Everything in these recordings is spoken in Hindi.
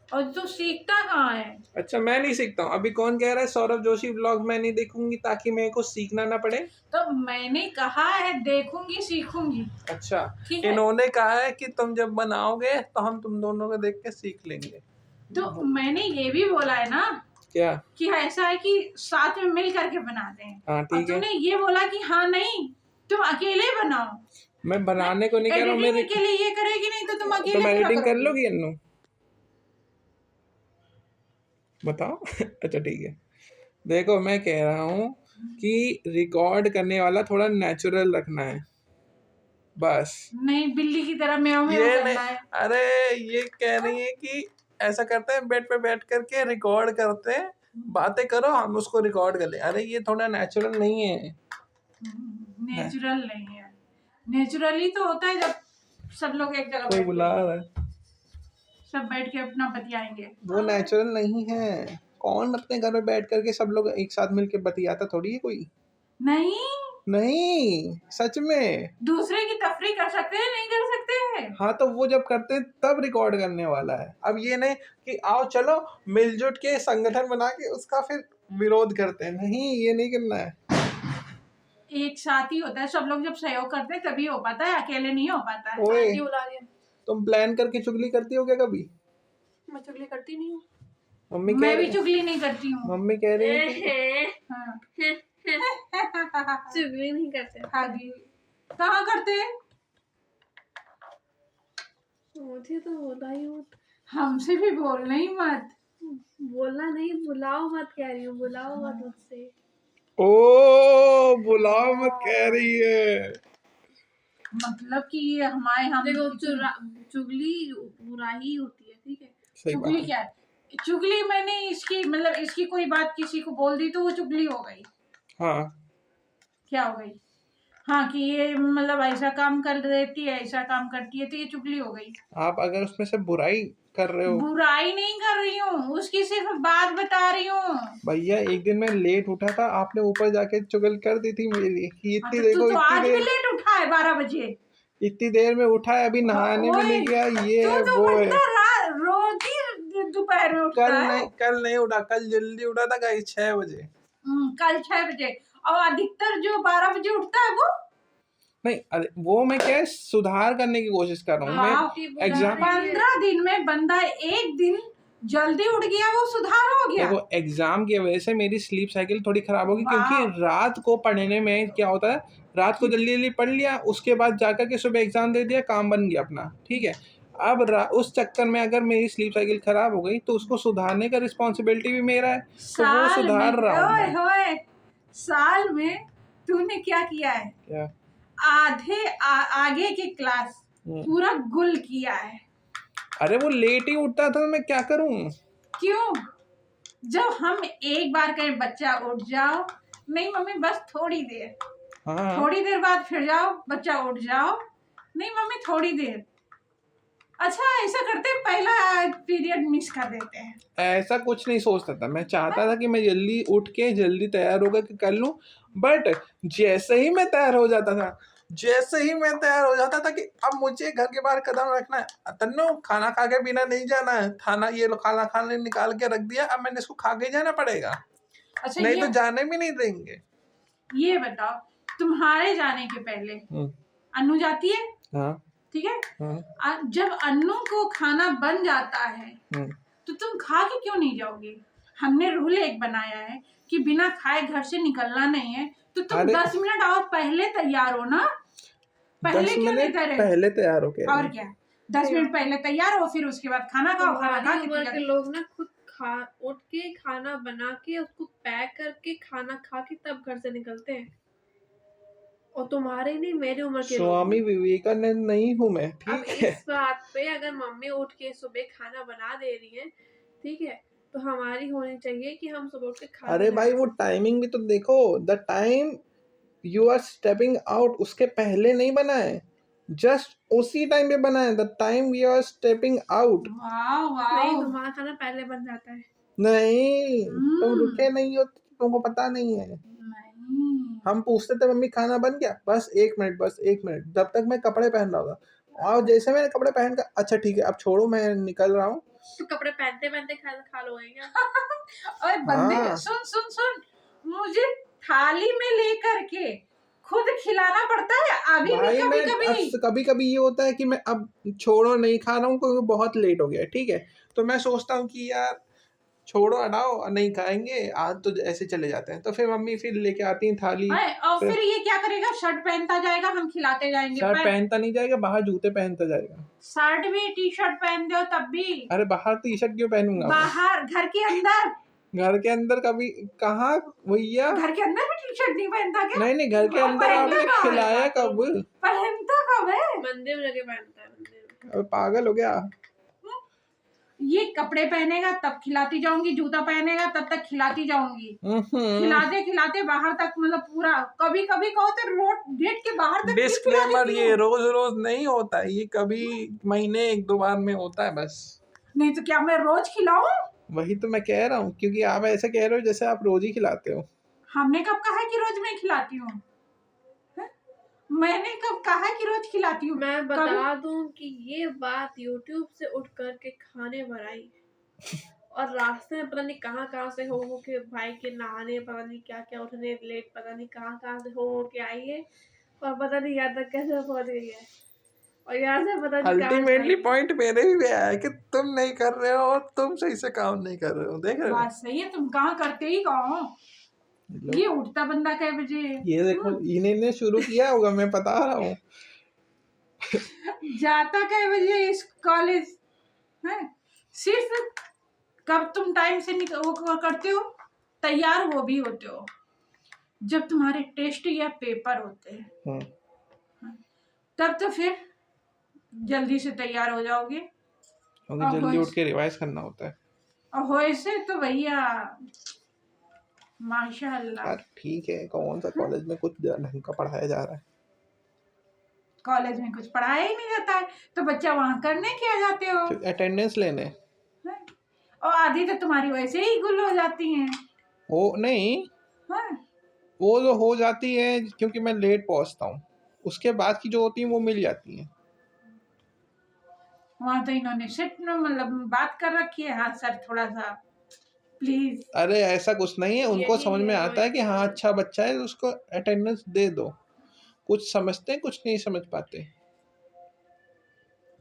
और तू सीखता कहाँ है? अच्छा, मैं नहीं सीखता हूँ। अभी कौन कह रहा है सौरभ जोशी व्लॉग मैं नहीं देखूंगी ताकि मेरे को सीखना ना पड़े? तो मैंने कहा है देखूंगी सीखूंगी। अच्छा, ठीक है, इन्होंने कहा है कि तुम जब बनाओगे तो हम तुम दोनों को देख के सीख लेंगे। तो मैंने ये भी बोला है ना क्या? कि ऐसा है कि साथ में मिल करके बनाते हैं। हाँ और ठीक है। तूने ये बोला कि हाँ नहीं तुम अकेले बनाओ। मैं बनाने को नहीं कह रहा हूँ, एडिटिंग मेरे के लिए ये करेगी नहीं तो तुम अकेले तुम पूरा एडिटिंग कर करोगी। लोगी अन्नू? बताओ। अच्छा ठीक है। देखो मैं कह रहा हूँ कि रिकॉर्ड करने वाला थोड़ा नेचुरल रखना है बस। नहीं बिल्ली की तरह म्याऊं म्याऊं ये नहीं, करना है। अरे ये कह रही है कि ऐसा करते हैं बेड पे बैठ करके रिकॉर्ड करते हैं, बातें करो हम उसको रिकॉर्ड कर ले। अरे ये थोड़ा नेचुरल नहीं है। नेचुरल नहीं है। नेचुरली तो होता है जब सब लोग एक जगह कोई बैठ बुला के रहा है। सब बैठ के अपना बतियाएंगे। वो नेचुरल नहीं है। कौन अपने घर में बैठ करके सब लोग एक साथ मिलके बतियाता थोड़ी है कोई। नहीं, नहीं सच में। दूसरे की तफरी कर सकते हैं नहीं कर सकते हैं। हाँ तो वो जब करते हैं तब रिकॉर्ड करने वाला है। अब ये नहीं कि आओ चलो मिलजुट के संगठन बना के उसका फिर विरोध करते हैं, नहीं ये नहीं करना है। एक साथ ही होता है, सब लोग जब सहयोग करते हैं तभी हो पाता है, अकेले नहीं हो पाता है। ओए आंटी बुला रही है। तुम प्लान करके चुगली करती हो क्या कभी? मैं चुगली करती नहीं हूँ। मम्मी कह मैं भी रही चुगली नहीं करती हूँ। मम्मी कह रही है कि हाँ। चुगली नहीं करते। हाँ जी, कहाँ करते हैं? मुझे तो बोला ही मत। हमसे भी बोलना ही मत। बोलना नहीं, बुलाओ मत कह रही हूँ, बुलाओ मत मुझसे। ओ बुलाओ मत कह रही है। मतलब कि ये हमारे हम देखो चुगली बुरा ही होती है, ठीक है। सही बात चुगली है। क्या है? चुगली मैंने इसकी मतलब इसकी कोई बात किसी को बोल दी तो वो चुगली हो गई। हाँ क्या हो गई? हाँ कि ये मतलब ऐसा काम कर देती है, ऐसा काम करती है तो ये चुगली हो गई। आप अगर उसमें से बुराई कर रहे हो। बुराई नहीं कर रही हूँ, उसकी सिर्फ बात बता रही हूँ। भैया एक दिन मैं लेट उठा था, आपने ऊपर जाके चुगल कर दी थी मेरी कि हाँ इतनी तो तू देखो तो इतनी आज भी देर, लेट उठा है 12 बजे। इतनी देर में उठा है अभी नहाने भी नहीं गया, ये तू है तो वो है। बंदा रोज ही दोपहर में उठता है। कल नहीं उठा, कल जल्दी उठा था गाइस 6 बजे। कल 6 बजे और अधिकतर जो 12 बजे उठता है वो। नहीं अरे वो मैं क्या है, सुधार करने की कोशिश कर रहा हूँ मैं। एग्जाम 15 दिन में बंदा एक दिन जल्दी उठ गया वो सुधार हो गया। देखो एग्जाम की वजह से मेरी स्लीप साइकिल थोड़ी खराब होगी, क्योंकि वाह। रात को पढ़ने में क्या होता है, रात को जल्दी जल्दी पढ़ लिया, उसके बाद जाकर के सुबह एग्जाम दे दिया, काम बन गया अपना, ठीक है। अब उस चक्कर में अगर मेरी स्लीप साइकिल खराब हो गई तो उसको सुधारने का रिस्पॉन्सिबिलिटी भी मेरा है, तो वो साल में सुधार रहा हूँ ओए मैं। होए साल में तूने क्या किया है? क्या? आगे की क्लास पूरा गुल किया है। अरे वो लेट ही उठता था तो मैं क्या करूं? क्यों? जब हम एक बार कहें बच्चा उठ जाओ, नहीं मम्मी बस थोड़ी देर, हाँ थोड़ी देर बाद फिर जाओ बच्चा उठ जाओ, नहीं मम्मी थोड़ी देर। अच्छा ऐसा करते हैं पहला पीरियड मिस कर देते हैं। ऐसा कुछ नहीं सोचता था, मैं चाहता था कि मैं जल्दी उठ के जल्दी तैयार होकर के कर लूं, बट जैसे ही मैं तैयार हो जाता था, जैसे ही मैं तैयार हो जाता था कि अब मुझे घर के बाहर कदम रखना है, तन्नू खाना खा के बिना नहीं जाना है, खाना ये लो खाना खाने निकाल के रख दिया, अब मैंने इसको खा के जाना पड़ेगा, अच्छा नहीं तो जाने भी नहीं देंगे। ये बताओ तुम्हारे जाने के पहले अनु जाती है, हाँ ठीक है। जब अन्नू को खाना बन जाता है तो तुम खा के क्यों नहीं जाओगे? हमने रूल एक बनाया है कि बिना खाए घर से निकलना नहीं है, तो तुम 10 मिनट और पहले तैयार हो ना। पहले 10 क्यों नहीं मिनट तैयार? पहले तैयार हो गए और क्या 10 मिनट पहले तैयार हो, फिर उसके बाद खाना खाओ, खाना खा उम्र के के लोग ना खुद उठ के खाना बना के उसको पैक करके खाना खा के तब घर से निकलते हैं। और तुम्हारे नहीं, मेरी उम्र के लोग। स्वामी विवेकानंद नहीं हूँ मैं, अब ठीक है। इस बात पे अगर मम्मी उठ के सुबह खाना बना दे रही है, ठीक है, तो हमारी होनी चाहिए कि हम सुबह उठ के खाना अरे भाई वो टाइमिंग भी तो देखो, the time you are stepping out उसके पहले नहीं बना है, जस्ट उसी टाइम पे बना है, the time you are stepping out. नहीं, तुम्हारा खाना पहले बन जाता है। नहीं तुम रुके नहीं हो, तुमको पता नहीं है। हम पूछते थे मम्मी खाना बन गया, बस 1 मिनट, बस 1 मिनट, जब तक मैं कपड़े पहन रहा था, और जैसे मैंने कपड़े पहन कर अच्छा ठीक है अब छोड़ो मैं निकल रहा हूँ, तो कपड़े पहनते पहनते खा लोगे क्या? और बंदे हाँ। सुन सुन सुन, मुझे थाली में लेकर के खुद खिलाना पड़ता है अभी भी भाई कभी मैं कभी। कभी कभी ये होता है कि मैं अब छोड़ो नहीं खा रहा हूँ क्योंकि बहुत लेट हो गया है, ठीक है, तो मैं सोचता हूँ कि यार छोड़ो हटाओ नहीं खाएंगे आज तो ऐसे चले जाते हैं, तो फिर मम्मी फिर लेके आती हैं थाली। और फिर ये क्या करेगा, शर्ट पहनता जाएगा, हम खिलाते जाएंगे। शर्ट पहनता नहीं जाएगा, बाहर जूते पहनता जाएगा। शर्ट भी टी शर्ट पहन दो तब भी। अरे बाहर टी शर्ट क्यों पहनूंगा मैं? बाहर घर के अंदर, घर के अंदर कभी कहाँ भैया? घर के अंदर भी टी शर्ट नहीं पहनता क्या? नहीं नहीं, घर के अंदर आपने खिलाया कब? पहनता कब है? मंदिर में जाके पहनता है, मंदिर में। अबे पागल हो गया? ये कपड़े पहनेगा तब खिलाती जाऊंगी, जूता पहनेगा तब तक खिलाती जाऊंगी, खिलाते खिलाते बाहर तक, मतलब पूरा। कभी कभी कहो तो रोड गेट के बाहर तक भी खिला डिस्क्लेमर, देती ये हूँ। रोज रोज नहीं होता है, ये कभी महीने 1-2 बार में होता है बस। नहीं तो क्या मैं रोज खिलाऊं? वही तो मैं कह रहा हूँ, क्योंकि आप ऐसे कह रहे हो जैसे आप रोज ही खिलाते हो। हमने कब कहा है कि रोज मैं खिलाती हूँ? हैं? मैंने कब कहा है कि रोज खिलाती हूँ? मैं बता दूं कि ये बात YouTube से उठ कर के खाने पर आई और रास्ते में पता नहीं कहाँ से हो के भाई के नहाने, पता नहीं क्या क्या, उठने लेट, पता नहीं कहाँ से हो के आई है और पता नहीं यहाँ तक कैसे पहुंच गई है और यहाँ से पता नहीं कहाँ अल्टीमेटली जाएगी। पॉइंट मेरे भी आया है कि तुम नहीं कर रहे हो और तुम सही से काम नहीं कर रहे हो, देख रहे हो? बात सही है, तुम कहाँ करते ही कहो। ये उठता बंदा कै बजे? ये देखो इन्हें शुरू किया होगा, मैं बता रहा हूँ। जाता कै बजे इस कॉलेज है? सिर्फ कब तुम टाइम से वो करते हो, तैयार वो भी होते हो जब तुम्हारे टेस्ट या पेपर होते हैं, तब तो फिर जल्दी से तैयार हो जाओगे। क्योंकि जल्दी उठ के रिवाइज करना होता है। और हो ऐसे तो भैया माशाअल्लाह। यार ठीक है, कौन सा कॉलेज में कुछ ढंग का पढ़ाया जा रहा है? कॉलेज में कुछ पढ़ाया ही नहीं जाता है तो बच्चा वहां करने क्या जाते हो? अटेंडेंस लेने। हैं? और आधी तो तुम्हारी वैसे ही गुल हो जाती हैं। वो नहीं, हैं? वो जो हो जाती है क्योंकि मैं लेट पहुंचता हूँ, उसके बाद की जो होती है वो मिल जाती है। वहां तो इन्होंने सिर्फ मतलब बात कर रखी है, हाँ सर थोड़ा सा प्लीज। अरे ऐसा कुछ नहीं है, उनको यही समझ में है आता है कि हाँ वही। अच्छा बच्चा है, उसको अटेंडेंस दे दो। कुछ समझते हैं, कुछ नहीं समझ पाते।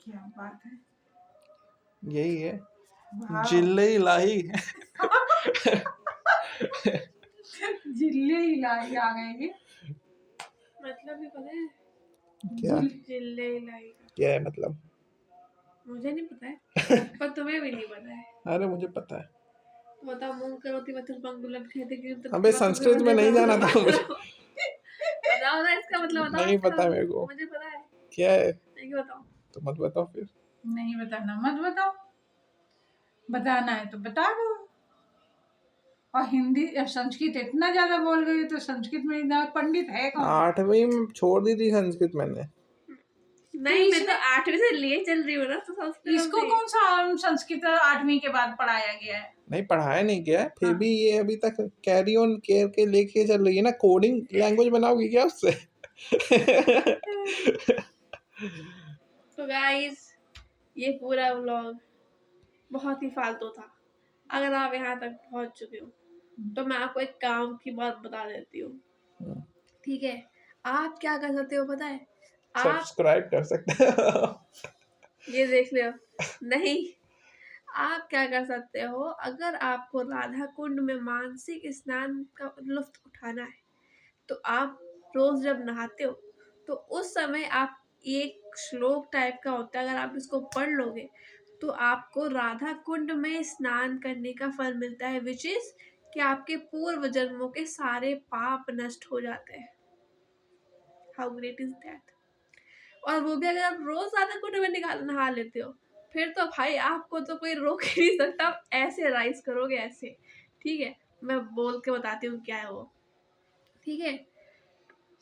क्या बात है, यही है वाह। जिले इलाही। जिले इलाही आ गए ये। मतलब भी पता है? क्या जिले इलाही का क्या है मतलब? मुझे नहीं पता है पर तुम्हें भी नहीं पता है। अरे मुझे पता है। तो बताओ, मुंह करोती मथुर पंगुलम खेते की अबे संस्कृत में नहीं जाना था मुझे। बताओ ना इसका मतलब, बताओ। नहीं इसका पता मेरे को। मुझे पता है। क्या है? नहीं बताओ। तो मत बताओ फिर। नहीं बताना मत बताओ, बताना है तो बता दो। और हिंदी संस्कृत इतना ज्यादा बोल गई तो संस्कृत में इतना पंडित है कौन? 8वीं में छोड़ दी थी संस्कृत मैंने। नहीं मैं तो 8वीं से लिए चल रही हूँ ना, तो संस्कृत इसको कौन सा संस्कृत 8वीं के बाद पढ़ाया गया है? नहीं पढ़ाया नहीं गया, फिर हाँ। भी ये अभी तक कैरी ऑन केयर के लेके चल रही है ना। कोडिंग लैंग्वेज बनाओगी क्या उससे? तो गाइस ये पूरा व्लॉग बहुत ही फालतू था। अगर आप यहाँ तक पहुँच चुके हो तो मैं आपको एक काम की बात बता देती हूँ, ठीक है? आप क्या कर सकते हो पता है? आप सब्सक्राइब कर सकते हो। ये देख लो। नहीं, आप क्या कर सकते हो, अगर आपको राधा कुंड में मानसिक स्नान का लुत्फ उठाना है तो आप रोज जब नहाते हो तो उस समय आप एक श्लोक टाइप का होता है, अगर आप इसको पढ़ लोगे तो आपको राधा कुंड में स्नान करने का फल मिलता है, विच इज कि आपके पूर्व जन्मों के सारे पाप नष्ट हो जाते हैं। How great is that? और वो भी अगर आप रोज राधा कुंड में नहा लेते हो, फिर तो भाई आपको तो कोई रोक ही नहीं सकता। आप ऐसे राइज करोगे ऐसे, ठीक है? मैं बोल के बताती हूँ क्या है वो, ठीक है?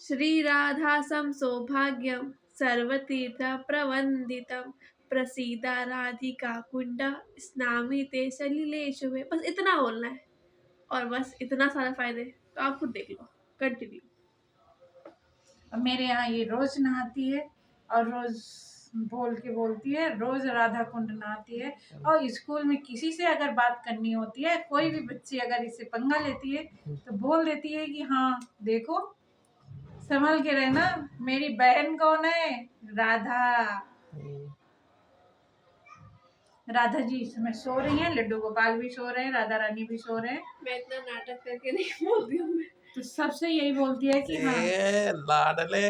श्री राधासम सौभाग्यम सर्वतीर्थ प्रवंदितम प्रसीदा राधिका कुंडा स्नामी ते सलिलेशु में। बस इतना बोलना है और बस इतना सारा फायदे, तो आप खुद देख लो। कंटिन्यू। मेरे यहाँ ये रोज नहाती है और रोज बोल के बोलती है, रोज राधा कुंड नहाती है। और स्कूल में किसी से अगर बात करनी होती है, कोई भी बच्ची अगर इससे पंगा लेती है तो बोल देती है कि हाँ देखो संभल के रहना, मेरी बहन कौन है, राधा। राधा जी इस समय सो रही हैं, लड्डू गोपाल भी सो रहे हैं, राधा रानी भी सो रहे हैं। मैं इतना नाटक करके नहीं बोलती हूँ मैं। तो सबसे यही बोलती है कि हाँ लाडले।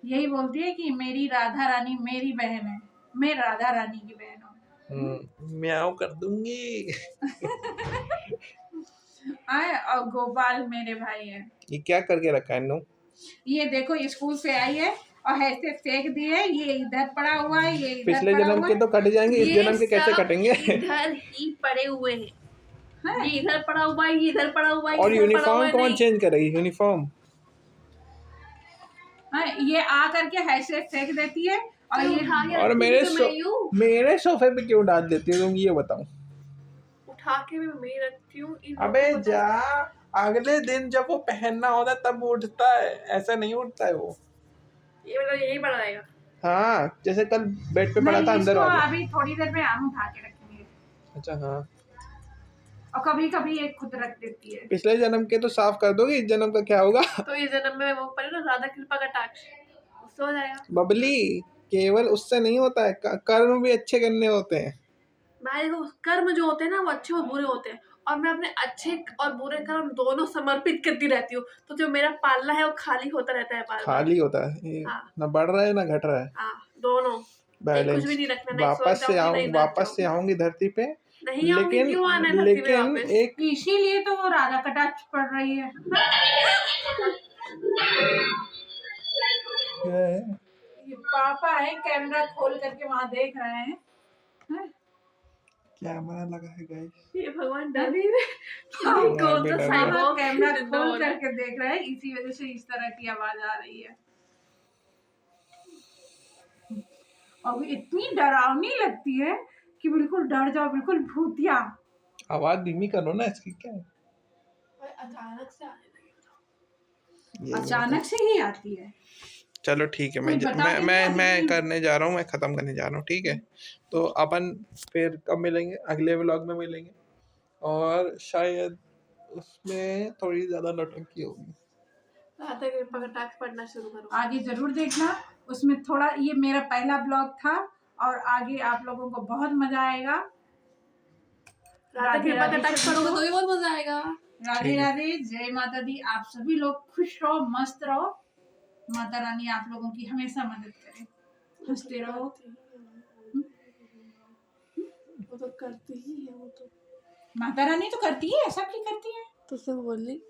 यही बोलती है कि मेरी राधा रानी मेरी बहन है, मैं राधा रानी की बहन हूँ। म्याऊं कर दूंगी। आए और गोपाल मेरे भाई है। ये क्या करके रखा है इन्हों? ये देखो स्कूल से आई है और ऐसे फेंक दिए, ये इधर पड़ा हुआ है, ये इधर पिछले पड़ा जन्म हुआ के है। तो कट जाएंगे, इस ये जन्म के कैसे सब कटेंगे? इधर ही पड़े हुए हैं। हाँ। ये इधर पड़ा हुआ है, ये इधर पड़ा हुआ है, और इधर पड़ा हुआ यूनिफॉर्म है, कौन नहीं। चेंज करेगी? यूनिफॉर्म हाँ, ये आ करके ऐसे फेंक देती है और तो ये उठा के और रखती तो मैं यूं मेरे सोफे पे क्यों डाल देती हो तुम, ये बताओ। उठा के भी मैं रखती हूँ। इन लोगों अबे को पता जा, है, अगले दिन जब वो पहनना होता है तब वो उठता है, ऐसा नहीं उठता है वो। ये मतलब यही पड़ा रहेगा। हाँ, जैसे कल बेड पे पड़ा था नहीं, अंदर इसको वाले। अभी थोड़ी देर में हम उठा के रखेंगे अच्छा हाँ, और कभी कभी ये खुद रख देती है। पिछले जन्म के तो साफ कर दोगे, इस जन्म का क्या होगा? तो ये जन्म में वो पड़े ना राधा कृपा का टाक्ष, उससे हो जाएगा। बबली, केवल उससे नहीं होता है, कर्म भी अच्छे करने होते हैं। भाई देखो कर्म जो होते हैं ना वो अच्छे और बुरे होते हैं, और मैं अपने अच्छे और बुरे कर्म दोनों समर्पित करती रहती हूँ। तो जो मेरा पालना है वो खाली होता रहता है, बार बार। खाली होता है ये, हाँ। ना बढ़ रहा है ना घट रहा है, हाँ, दोनों। एक बैलेंस। कुछ भी नहीं रखना, ना स्वर्ग जाऊंगी, ना इधर वापस से जाऊंगी। आऊंगी धरती पे, नहीं आऊंगी, लेकिन क्यों आना है धरती पे लेकिन वापस? एक इसीलिए तो वो राधा कटाक्ष पड़ रही है। ये पापा है, कैमरा खोल करके वहां देख रहे हैं। हैं? कैमरा लगा है गाइस। ये भगवान डर ही रहे। हाँ, कौन सा डर साइड हाँ, हो कैमरा जिंदा खोल बोला। करके देख रहे हैं, इसी वजह से इस तरह की आवाज आ रही है। और इतनी डरावनी लगती है कि बिल्कुल डर जाओ, बिल्कुल भूतिया। आवाज धीमी करो ना इसकी, क्या है? अचानक से आने लगी। अचानक से ही आती है। चलो ठीक है, कोई बता के नहीं आती मैं कि- करने जा रहा हूँ, मैं खत्म करने जा रहा हूँ, ठीक है? तो अपन फिर कब मिलेंगे? अगले व्लॉग में मिलेंगे, और शायद उसमें थोड़ी ज्यादा नौटंकी होगी। राधा कृपा का टाक्ष पढ़ना शुरू करो। आगे जरूर देखना, उसमें थोड़ा, ये मेरा पहला ब्लॉग था और आगे आप लोगों को बहुत मजा आएगा। राधा कृपा का टाक्ष पढ़ोगे तो भी बहुत मजा आएगा। राधे राधे, जय माता दी। आप सभी लोग खुश रहो, मस्त रहो, माता रानी आप लोगों की हमेशा मदद करे, हंसते रहो। वो तो करती ही है, वो तो माता रानी तो करती है, सबकी करती है। तो सब बोली